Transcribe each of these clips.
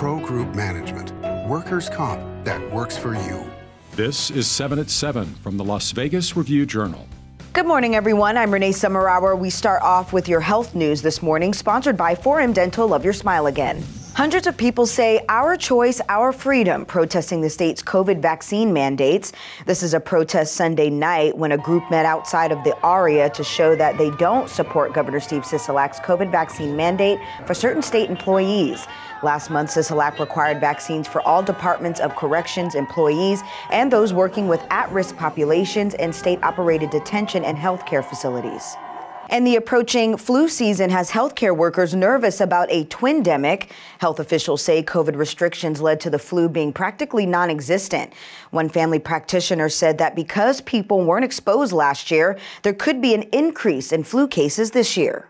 Pro Group Management. Workers' comp that works for you. This is 7 at 7 from the Las Vegas Review-Journal. Good morning, everyone. I'm Renee Summerhour. We start off with your health news this morning, sponsored by 4M Dental. Love your smile again. Hundreds of people say our choice, our freedom, protesting the state's COVID vaccine mandates. This is a protest Sunday night when a group met outside of the ARIA to show that they don't support Governor Steve Sisolak's COVID vaccine mandate for certain state employees. Last month, Sisolak required vaccines for all departments of corrections employees and those working with at-risk populations in state-operated detention and healthcare facilities. And the approaching flu season has healthcare workers nervous about a twindemic. Health officials say COVID restrictions led to the flu being practically non-existent. One family practitioner said that because people weren't exposed last year, there could be an increase in flu cases this year.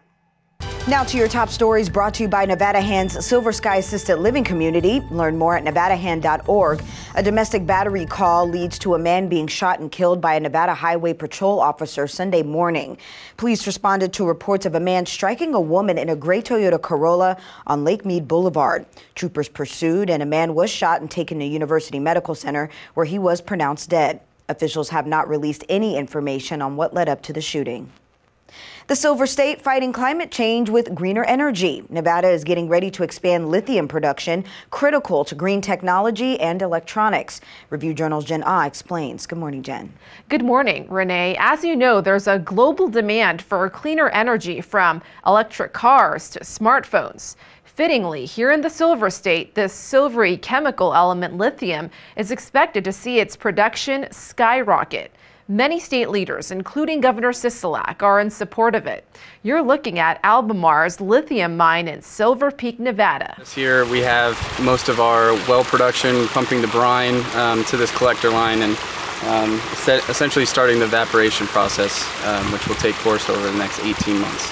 Now to your top stories brought to you by Nevada Hand's Silver Sky Assisted Living Community. Learn more at nevadahand.org. A domestic battery call leads to a man being shot and killed by a Nevada Highway Patrol officer Sunday morning. Police responded to reports of a man striking a woman in a gray Toyota Corolla on Lake Mead Boulevard. Troopers pursued and a man was shot and taken to University Medical Center where he was pronounced dead. Officials have not released any information on what led up to the shooting. The Silver State fighting climate change with greener energy. Nevada is getting ready to expand lithium production, critical to green technology and electronics. Review-Journal's Jen Ah explains. Good morning, Jen. Good morning, Renee. As you know, there's a global demand for cleaner energy from electric cars to smartphones. Fittingly, here in the Silver State, this silvery chemical element lithium is expected to see its production skyrocket. Many state leaders, including Governor Sisolak, are in support of it. You're looking at Albemarle's lithium mine in Silver Peak, Nevada. Here we have most of our well production pumping the brine to this collector line and essentially starting the evaporation process, which will take course over the next 18 months.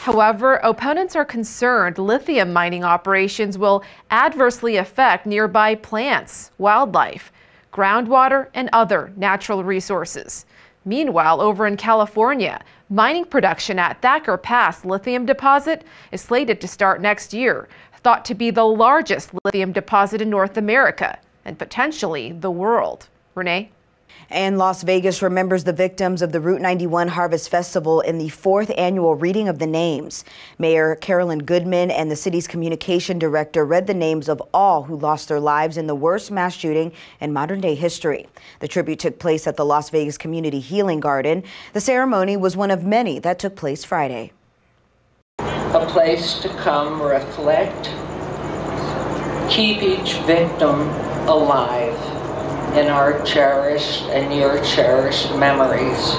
However, opponents are concerned lithium mining operations will adversely affect nearby plants, wildlife, groundwater, and other natural resources. Meanwhile, over in California, mining production at Thacker Pass lithium deposit is slated to start next year, thought to be the largest lithium deposit in North America and potentially the world. Renee? And Las Vegas remembers the victims of the Route 91 Harvest Festival in the 4th annual reading of the names. Mayor CAROLYN GOODMAN and the city's communication director read the names of all who lost their lives in the worst mass shooting in modern-day history. The tribute took place at the Las Vegas Community Healing Garden. The ceremony was one of many that took place Friday. A place to come reflect, keep each victim alive in our cherished and your cherished memories.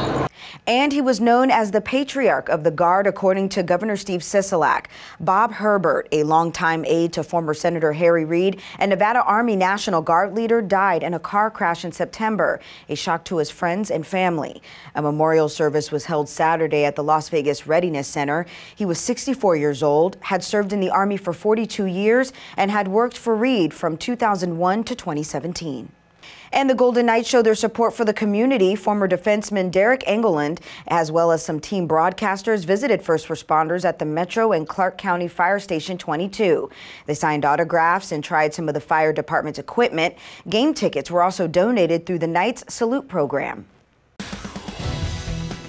And he was known as the patriarch of the Guard, according to Governor Steve Sisolak. Bob Herbert, a longtime aide to former Senator Harry Reid and Nevada Army National Guard leader, died in a car crash in September, a shock to his friends and family. A memorial service was held Saturday at the Las Vegas Readiness Center. He was 64 years old, had served in the Army for 42 years, and had worked for Reid from 2001 to 2017. And the Golden Knights show their support for the community. Former defenseman Derek Engelland, as well as some team broadcasters, visited first responders at the Metro and Clark County Fire Station 22. They signed autographs and tried some of the fire department's equipment. Game tickets were also donated through the Knights Salute program.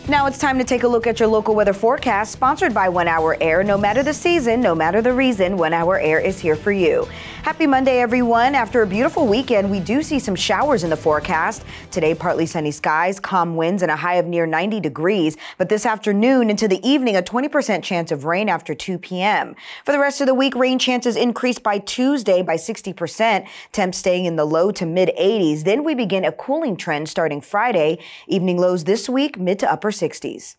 Now it's time to take a look at your local weather forecast, sponsored by 1 Hour Air. No matter the season, no matter the reason, 1 Hour Air is here for you. Happy Monday, everyone. After a beautiful weekend, we do see some showers in the forecast. Today, partly sunny skies, calm winds, and a high of near 90 degrees. But this afternoon into the evening, a 20% chance of rain after 2 p.m. For the rest of the week, rain chances increase by Tuesday by 60%, temps staying in the low to mid 80s. Then we begin a cooling trend starting Friday. Evening lows this week, mid to upper 60s.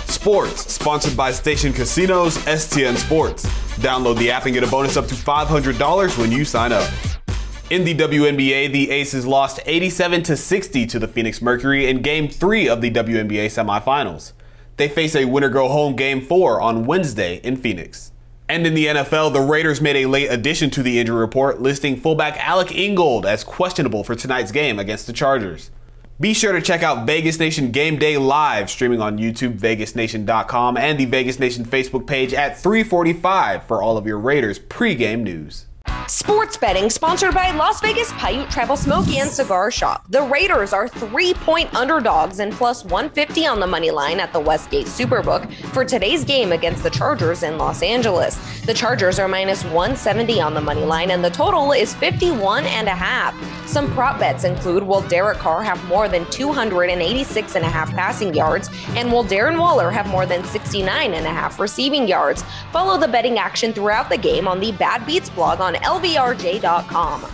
Sports, sponsored by Station Casinos, STN Sports. Download the app and get a bonus up to $500 when you sign up. In the WNBA, the Aces lost 87-60 to the Phoenix Mercury in Game 3 of the WNBA semifinals. They face a winner-go-home Game 4 on Wednesday in Phoenix. And in the NFL, the Raiders made a late addition to the injury report, listing fullback Alec Ingold as questionable for tonight's game against the Chargers. Be sure to check out Vegas Nation Game Day live, streaming on YouTube, vegasnation.com, and the Vegas Nation Facebook page at 3:45 for all of your Raiders pregame news. Sports betting sponsored by Las Vegas Paiute Travel Smoky and Cigar Shop. The Raiders are 3-point underdogs and plus 150 on the money line at the Westgate SuperBook for today's game against the Chargers in Los Angeles. The Chargers are minus 170 on the money line and the total is 51.5. Some prop bets include, will Derek Carr have more than 286.5 passing yards, and will Darren Waller have more than 69.5 receiving yards? Follow the betting action throughout the game on the Bad Beats blog on LVRJ.com.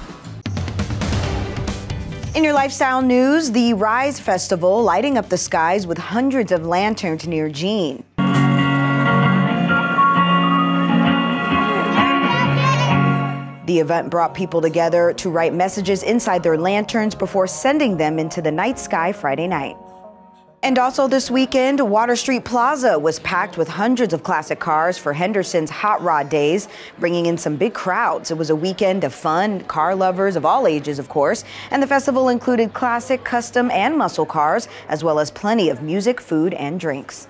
In your lifestyle news, the Rise Festival lighting up the skies with hundreds of lanterns near Jean. The event brought people together to write messages inside their lanterns before sending them into the night sky Friday night. And also this weekend, Water Street Plaza was packed with hundreds of classic cars for Henderson's Hot Rod Days, bringing in some big crowds. It was a weekend of fun, car lovers of all ages, of course, and the festival included classic, custom, and muscle cars, as well as plenty of music, food, and drinks.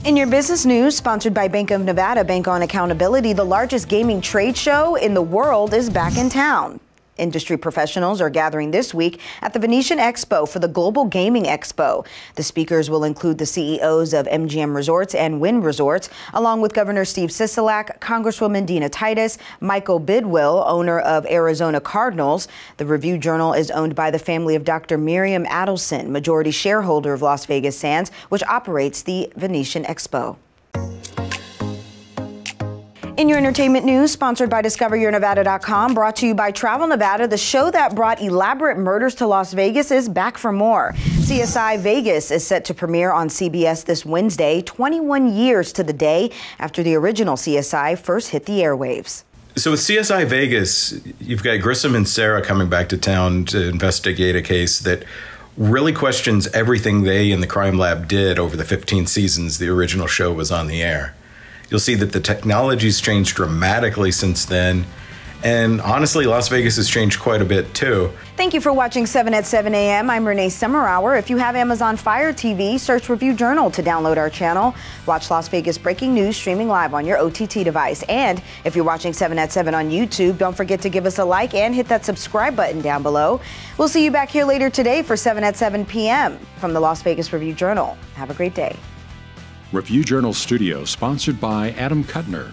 In your business news, sponsored by Bank of Nevada, Bank on Accountability, the largest gaming trade show in the world is back in town. Industry professionals are gathering this week at the Venetian Expo for the Global Gaming Expo. The speakers will include the CEOs of MGM Resorts and Wynn Resorts, along with Governor Steve Sisolak, Congresswoman Dina Titus, Michael Bidwill, owner of Arizona Cardinals. The Review Journal is owned by the family of Dr. Miriam Adelson, majority shareholder of Las Vegas Sands, which operates the Venetian Expo. In your entertainment news, sponsored by DiscoverYourNevada.com, brought to you by Travel Nevada, the show that brought elaborate murders to Las Vegas is back for more. CSI Vegas is set to premiere on CBS this Wednesday, 21 years to the day after the original CSI first hit the airwaves. So with CSI Vegas, you've got Grissom and Sarah coming back to town to investigate a case that really questions everything they and the crime lab did over the 15 seasons the original show was on the air. You'll see that the technology's changed dramatically since then. And honestly, Las Vegas has changed quite a bit too. Thank you for watching 7 at 7 a.m. I'm Renee Summerhour. If you have Amazon Fire TV, search Review Journal to download our channel. Watch Las Vegas breaking news streaming live on your OTT device. And if you're watching 7 at 7 on YouTube, don't forget to give us a like and hit that subscribe button down below. We'll see you back here later today for 7 at 7 p.m. from the Las Vegas Review Journal. Have a great day. Review Journal Studio, sponsored by Adam Kuttner.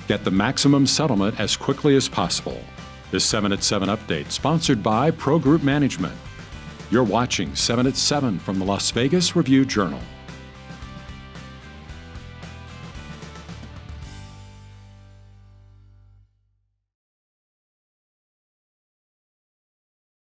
Get the maximum settlement as quickly as possible. This 7 at 7 update, sponsored by Pro Group Management. You're watching 7 at 7 from the Las Vegas Review Journal.